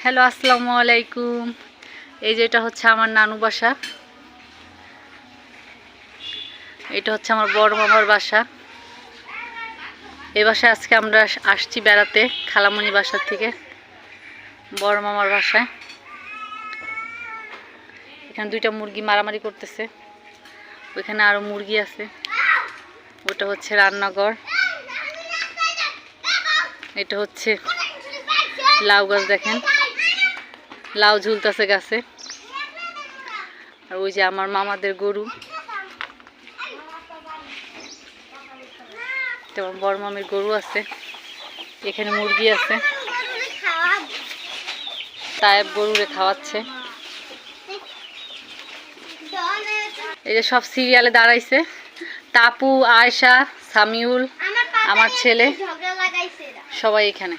Hello, আসসালামু আলাইকুম। এই যে এটা হচ্ছে আমার নানু বাসা, এটা হচ্ছে আমার বড় মামার বাসা। এই বাসায় আজকে আমরা আসছি বেড়াতে, খালামণি বাসার থেকে বড় মামার বাসায়। এখানে দুইটা মুরগি মারামারি করতেছে, ওইখানে আরো মুরগি আছে। ওটা হচ্ছে রান্নাঘর, এটা হচ্ছে লাউ গাছ, দেখেন লাউ ঝুলতেছে গাছে। আর ওই যে আমার মামাদের গরু, যেমন বড় মামির গরু আছে, এখানে মুরগি আছে। তায়েব গরুরে খাওয়াচ্ছে। এই যে সব সিরিয়ালে দাঁড়াইছে, তাপু, আয়শা, সামিউল, আমার ছেলে, সবাই এখানে।